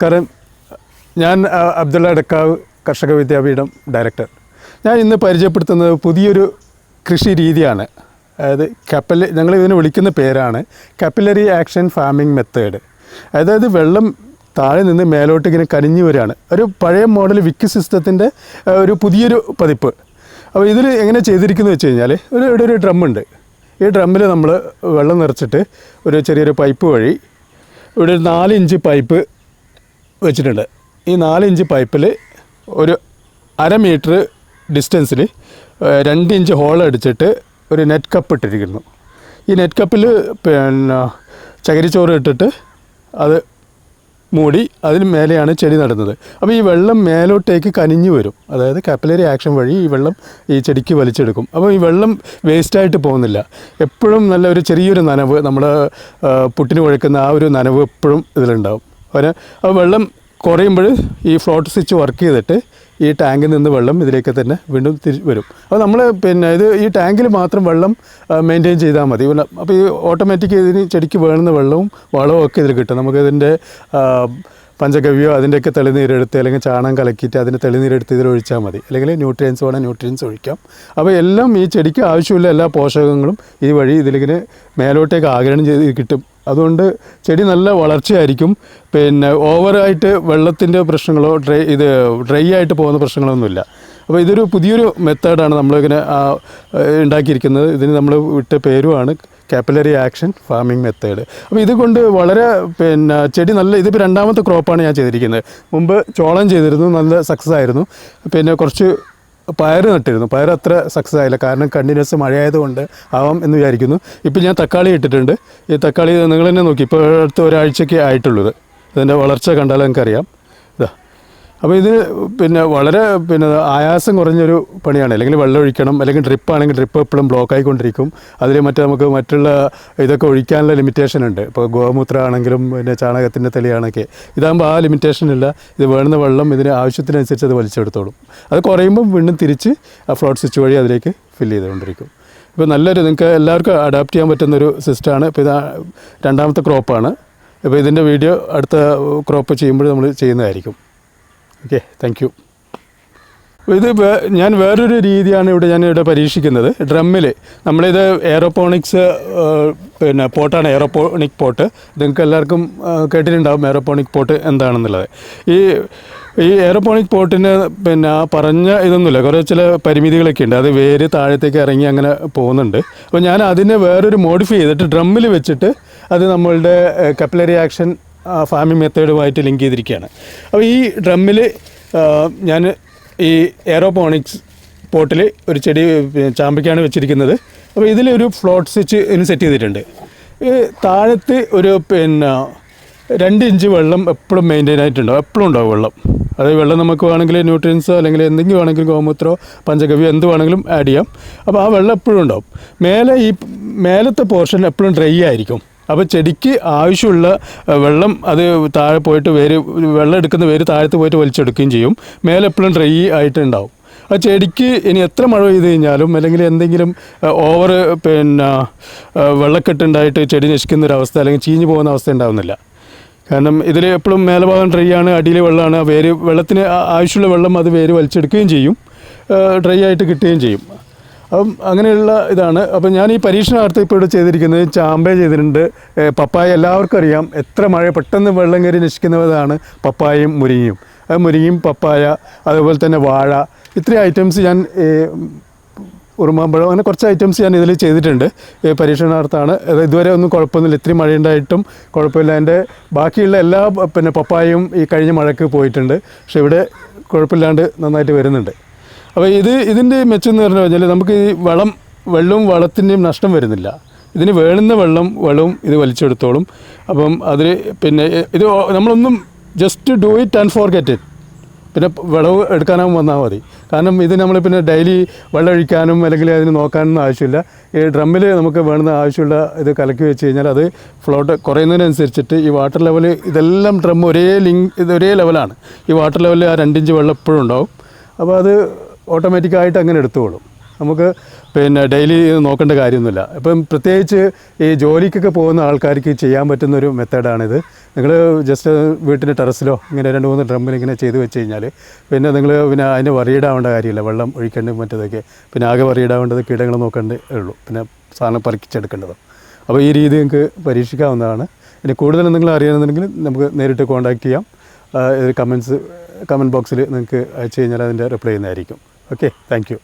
നമസ്കാരം. ഞാൻ അബ്ദുള്ള എടക്കാവ് കർഷക വിദ്യാപീഠം ഡയറക്ടർ. ഞാൻ ഇന്ന് പരിചയപ്പെടുത്തുന്നത് പുതിയൊരു കൃഷി രീതിയാണ്. അതായത് ഞങ്ങൾ ഇതിനെ വിളിക്കുന്ന പേരാണ് കപ്പിലറി ആക്ഷൻ ഫാമിംഗ് മെത്തേഡ്. അതായത് വെള്ളം താഴെ നിന്ന് മേലോട്ട് ഇങ്ങനെ കനിഞ്ഞു വരികയാണ്. ഒരു പഴയ മോഡൽ വിക്ക് സിസ്റ്റത്തിൻ്റെ ഒരു പുതിയൊരു പതിപ്പ്. അപ്പോൾ ഇതിൽ എങ്ങനെ ചെയ്തിരിക്കുന്നത് വെച്ച് കഴിഞ്ഞാൽ ഇവിടെ ഒരു ഡ്രമ്മുണ്ട്. ഈ ഡ്രമ്മിൽ നമ്മൾ വെള്ളം നിറച്ചിട്ട് ഒരു ചെറിയൊരു പൈപ്പ് വഴി ഇവിടെ ഒരു 4 ഇഞ്ച് പൈപ്പ് വെച്ചിട്ടുണ്ട്. ഈ 4 ഇഞ്ച് പൈപ്പിൽ ഒരു 1/2 മീറ്റർ ഡിസ്റ്റൻസിൽ 2 ഇഞ്ച് ഹോൾ അടിച്ചിട്ട് ഒരു നെറ്റ് കപ്പ് ഇട്ടിരിക്കുന്നു. ഈ നെറ്റ് കപ്പിൽ ചകിരിച്ചോറ് ഇട്ടിട്ട് അത് മൂടി അതിന് മേലെയാണ് ചെടി നടുന്നത്. അപ്പോൾ ഈ വെള്ളം മേലോട്ടേക്ക് കനിഞ്ഞു വരും. അതായത് കാപ്പിലറി ആക്ഷൻ വഴി ഈ വെള്ളം ഈ ചെടിക്ക് വലിച്ചെടുക്കും. അപ്പോൾ ഈ വെള്ളം വേസ്റ്റായിട്ട് പോകുന്നില്ല. എപ്പോഴും നല്ല ഒരു ചെറിയൊരു നനവ്, നമ്മൾ പുട്ടിന് കുഴക്കുന്ന ആ ഒരു നനവ് എപ്പോഴും ഇതിലുണ്ടാവും. അപ്പോൾ വെള്ളം കുറയുമ്പോൾ ഈ ഫ്ലോട്ട് സ്വിച്ച് വർക്ക് ചെയ്തിട്ട് ഈ ടാങ്കിൽ നിന്ന് വെള്ളം ഇതിലേക്ക് തന്നെ വീണ്ടും വരും. അപ്പോൾ നമ്മൾ ഇത് ഈ ടാങ്കിൽ മാത്രം വെള്ളം മെയിൻറ്റെയിൻ ചെയ്താൽ മതി. അപ്പോൾ ഈ ഓട്ടോമാറ്റിക് ഇതിന് ചെടിക്ക് വേണ്ടുന്ന വെള്ളവും വളവും ഒക്കെ ഇതിൽ കിട്ടും. നമുക്കിതിൻ്റെ പഞ്ചഗവ്യോ അതിൻ്റെയൊക്കെ തെളിനീരെടുത്ത് അല്ലെങ്കിൽ ചാണകം കലക്കിയിട്ട് അതിൻ്റെ തെളിനീരെടുത്ത് ഇതിലൊഴിച്ചാൽ മതി. അല്ലെങ്കിൽ ന്യൂട്രിയൻസ് വേണം, ന്യൂട്രിയൻസ് ഒഴിക്കാം. അപ്പോൾ എല്ലാം ഈ ചെടിക്ക് ആവശ്യമുള്ള എല്ലാ പോഷകങ്ങളും ഈ വഴി ഇതിലിങ്ങനെ മേലോട്ടേക്ക് ആഗിരണം ചെയ്ത് കിട്ടും. അതുകൊണ്ട് ചെടി നല്ല വളർച്ചയായിരിക്കും. ഓവറായിട്ട് വെള്ളത്തിൻ്റെ പ്രശ്നങ്ങളോ ഡ്രൈ ആയിട്ട് പോകുന്ന പ്രശ്നങ്ങളൊന്നുമില്ല. അപ്പോൾ ഇതൊരു പുതിയൊരു മെത്തേഡാണ് നമ്മളിങ്ങനെ ഉണ്ടാക്കിയിരിക്കുന്നത്. ഇതിന് നമ്മൾ വിട്ട പേരുമാണ് കാപ്പിലറി ആക്ഷൻ ഫാമിംഗ് മെത്തേഡ്. അപ്പോൾ ഇതുകൊണ്ട് വളരെ ചെടി നല്ല ഇതിപ്പോൾ 2ാമത്തെ ക്രോപ്പാണ് ഞാൻ ചെയ്തിരിക്കുന്നത്. മുമ്പ് ചോളം ചെയ്തിരുന്നു, നല്ല സക്സസ് ആയിരുന്നു. കുറച്ച് പയർ നട്ടിരുന്നു. പയർ അത്ര സക്സസ് ആയില്ല, കാരണം കണ്ടിന്യൂസ് മഴയായതുകൊണ്ട് ആവാം എന്ന് വിചാരിക്കുന്നു. ഇപ്പോൾ ഞാൻ തക്കാളി ഇട്ടിട്ടുണ്ട്. ഈ തക്കാളി നിങ്ങൾ തന്നെ നോക്കി, ഇപ്പോൾ അടുത്ത ഒരാഴ്ചയ്ക്ക് ആയിട്ടുള്ളത്. ഇതിൻ്റെ വളർച്ച കണ്ടാൽ നിങ്ങൾക്കറിയാം. അപ്പോൾ ഇത് വളരെ ആയാസം കുറഞ്ഞൊരു പണിയാണ്. അല്ലെങ്കിൽ വെള്ളം ഒഴിക്കണം, അല്ലെങ്കിൽ ഡ്രിപ്പാണെങ്കിൽ ഡ്രിപ്പ് എപ്പോഴും ബ്ലോക്ക് ആയിക്കൊണ്ടിരിക്കും. അതിൽ നമുക്ക് മറ്റുള്ള ഇതൊക്കെ ഒഴിക്കാനുള്ള ലിമിറ്റേഷൻ ഉണ്ട്. ഇപ്പോൾ ഗോമൂത്രം ആണെങ്കിലും ചാണകത്തിൻ്റെ തെളിയാണൊക്കെ. ഇതാകുമ്പോൾ ആ ലിമിറ്റേഷൻ ഇല്ല. ഇത് വേണ്ടുന്ന വെള്ളം ഇതിന് ആവശ്യത്തിനനുസരിച്ച് അത് വലിച്ചെടുത്തോളും. അത് കുറയുമ്പം വീണ്ടും തിരിച്ച് ആ ഫ്ലോട്ട് സ്വിച്ച് വഴി അതിലേക്ക് ഫില്ല് ചെയ്തുകൊണ്ടിരിക്കും. ഇപ്പോൾ നല്ലൊരു നിങ്ങൾക്ക് എല്ലാവർക്കും അഡാപ്റ്റ് ചെയ്യാൻ പറ്റുന്നൊരു സിസ്റ്റമാണ്. ഇപ്പോൾ ഇത് 2ാമത്തെ ക്രോപ്പാണ്. ഇപ്പോൾ ഇതിൻ്റെ വീഡിയോ അടുത്ത ക്രോപ്പ് ചെയ്യുമ്പോൾ നമ്മൾ ചെയ്യുന്നതായിരിക്കും. Okay, thank you. ഇത് ഞാൻ വേറൊരു രീതിയാണ് ഞാനിവിടെ പരീക്ഷിക്കുന്നത്. ഡ്രമ്മിൽ നമ്മളിത് എയറോപോണിക്സ് പോട്ടാണ്, എയറോപോണിക് പോട്ട്. നിങ്ങൾക്ക് എല്ലാവർക്കും കേട്ടിട്ടുണ്ടാവും എയറോപോണിക് പോട്ട് എന്താണെന്നുള്ളത്. ഈ എയറോപോണിക് പോട്ടിന് പറഞ്ഞ ഇതൊന്നുമില്ല, കുറേ ചില പരിമിതികളൊക്കെ ഉണ്ട്. അത് വേര് താഴത്തേക്ക് ഇറങ്ങി അങ്ങനെ പോകുന്നുണ്ട്. അപ്പോൾ ഞാൻ അതിനെ വേറൊരു മോഡിഫൈ ചെയ്തിട്ട് ഡ്രമ്മിൽ വെച്ചിട്ട് അത് നമ്മളുടെ കപ്പിലറി ആക്ഷൻ ഫാമിംഗ് മെത്തേഡുമായിട്ട് ലിങ്ക് ചെയ്തിരിക്കുകയാണ്. അപ്പോൾ ഈ ഡ്രമ്മിൽ ഞാൻ ഈ എയറോപോണിക്സ് പോട്ടിൽ ഒരു ചെടി ചാമ്പയ്ക്കാണ് വെച്ചിരിക്കുന്നത്. അപ്പോൾ ഇതിലൊരു ഫ്ലോട്ട് സ്വിച്ച് ഇതിന് സെറ്റ് ചെയ്തിട്ടുണ്ട്. ഈ താഴത്ത് ഒരു 2 ഇഞ്ച് വെള്ളം എപ്പോഴും മെയിൻറ്റെയിൻ ആയിട്ടുണ്ടാവും, എപ്പോഴും ഉണ്ടാവും വെള്ളം. അതായത് വെള്ളം നമുക്ക് വേണമെങ്കിൽ ന്യൂട്രിയൻസോ അല്ലെങ്കിൽ എന്തെങ്കിലും വേണമെങ്കിൽ ഗോമൂത്രമോ പഞ്ചഗവ്യോ എന്ത് വേണമെങ്കിലും ആഡ് ചെയ്യാം. അപ്പോൾ ആ വെള്ളം എപ്പോഴും ഉണ്ടാവും. മേലത്തെ പോർഷൻ എപ്പോഴും ഡ്രൈ ആയിരിക്കും. അപ്പോൾ ചെടിക്ക് ആവശ്യമുള്ള വെള്ളം അത് താഴെ പോയിട്ട് വെള്ളം എടുക്കുന്ന വേര് താഴത്ത് പോയിട്ട് വലിച്ചെടുക്കുകയും ചെയ്യും. മേലെ എപ്പോഴും ഡ്രൈ ആയിട്ടുണ്ടാവും. ആ ചെടിക്ക് ഇനി എത്ര മഴ പെയ്ത് കഴിഞ്ഞാലും അല്ലെങ്കിൽ എന്തെങ്കിലും ഓവർ വെള്ളക്കെട്ടുണ്ടായിട്ട് ചെടി നശിക്കുന്നൊരവസ്ഥ അല്ലെങ്കിൽ ചീഞ്ഞു പോകുന്ന അവസ്ഥ ഉണ്ടാകുന്നില്ല. കാരണം ഇതിൽ എപ്പോഴും മേൽഭാഗം ഡ്രൈ ആണ്, അടിയിൽ വെള്ളമാണ്. വെള്ളത്തിന് ആവശ്യമുള്ള വെള്ളം അത് വേര് വലിച്ചെടുക്കുകയും ചെയ്യും, ഡ്രൈ ആയിട്ട് കിട്ടുകയും ചെയ്യും. അപ്പം അങ്ങനെയുള്ള ഇതാണ്. അപ്പം ഞാൻ ഈ പരീക്ഷണാർത്ഥം ഇപ്പോൾ ഇവിടെ ചെയ്തിരിക്കുന്നത് ചാമ്പ ചെയ്തിട്ടുണ്ട്, പപ്പായ. എല്ലാവർക്കും അറിയാം എത്ര മഴ പെട്ടെന്ന് വെള്ളം കയറി നശിക്കുന്നതാണ് പപ്പായയും മുരിങ്ങയും. മുരിങ്ങയും പപ്പായ, അതുപോലെ തന്നെ വാഴ, ഇത്രയും ഐറ്റംസ് ഞാൻ ഉറുമാമ്പഴം, അങ്ങനെ കുറച്ച് ഐറ്റംസ് ഞാൻ ഇതിൽ ചെയ്തിട്ടുണ്ട്. പരീക്ഷണാർത്ഥമാണ്. ഇതുവരെ ഒന്നും കുഴപ്പമൊന്നുമില്ല. ഇത്രയും മഴയുണ്ടായിട്ടും കുഴപ്പമില്ല. എൻ്റെ ബാക്കിയുള്ള എല്ലാ പപ്പായയും ഈ കഴിഞ്ഞ മഴയ്ക്ക് പോയിട്ടുണ്ട്. പക്ഷേ ഇവിടെ കുഴപ്പമില്ലാണ്ട് നന്നായിട്ട് വരുന്നുണ്ട്. അപ്പോൾ ഇതിൻ്റെ മെച്ചം എന്ന് പറഞ്ഞു കഴിഞ്ഞാൽ നമുക്ക് ഈ വെള്ളവും വളത്തിൻ്റെയും നഷ്ടം വരുന്നില്ല. ഇതിന് വേണ്ടുന്ന വെള്ളവും ഇത് വലിച്ചെടുത്തോളും. അപ്പം അതിൽ ഇത് നമ്മളൊന്നും just do it and forget it. വിളവ് എടുക്കാനും വന്നാൽ മതി. കാരണം ഇത് നമ്മൾ ഡെയിലി വെള്ളം ഒഴിക്കാനും അല്ലെങ്കിൽ അതിന് നോക്കാനൊന്നും ആവശ്യമില്ല. ഈ ഡ്രമ്മിൽ നമുക്ക് വേണ്ടുന്ന ആവശ്യമുള്ള ഇത് കലക്കി വെച്ച് കഴിഞ്ഞാൽ അത് ഫ്ലോട്ട് കുറയുന്നതിനനുസരിച്ചിട്ട് ഈ വാട്ടർ ലെവൽ ഇതെല്ലാം ഡ്രം ഒരേ ലെവലാണ്. ഈ വാട്ടർ ലെവലിൽ ആ 2 ഇഞ്ച് വെള്ളം എപ്പോഴും ഉണ്ടാവും. അപ്പോൾ അത് ഓട്ടോമാറ്റിക്കായിട്ട് അങ്ങനെ എടുത്തുകൊള്ളും. നമുക്ക് പിന്നെ ഡെയിലി നോക്കേണ്ട കാര്യമൊന്നുമില്ല. ഇപ്പം പ്രത്യേകിച്ച് ഈ ജോലിക്കൊക്കെ പോകുന്ന ആൾക്കാർക്ക് ചെയ്യാൻ പറ്റുന്നൊരു മെത്തേഡാണിത്. നിങ്ങൾ ജസ്റ്റ് വീട്ടിൻ്റെ ടെറസിലോ ഇങ്ങനെ 2-3 ഡ്രമ്മിൽ ഇങ്ങനെ ചെയ്ത് വെച്ച് കഴിഞ്ഞാൽ പിന്നെ നിങ്ങൾ പിന്നെ അതിന് വറിയിടാവേണ്ട കാര്യമില്ല. വെള്ളം ഒഴിക്കേണ്ട മറ്റേതൊക്കെ പിന്നെ ആകെ വറിയിടാവേണ്ടത് കീടങ്ങൾ നോക്കേണ്ടേ ഉള്ളൂ, പിന്നെ സാധനം പറിച്ചെടുക്കേണ്ടത്. അപ്പോൾ ഈ രീതി നിങ്ങൾക്ക് പരീക്ഷിക്കാവുന്നതാണ്. ഇനി കൂടുതൽ എന്തെങ്കിലും അറിയണമെന്നുണ്ടെങ്കിൽ നമുക്ക് നേരിട്ട് കോൺടാക്റ്റ് ചെയ്യാം. കമൻറ്റ് ബോക്സിൽ നിങ്ങൾക്ക് അയച്ചു കഴിഞ്ഞാൽ അതിൻ്റെ റിപ്ലൈ ചെയ്യുന്നതായിരിക്കും. Okay, thank you.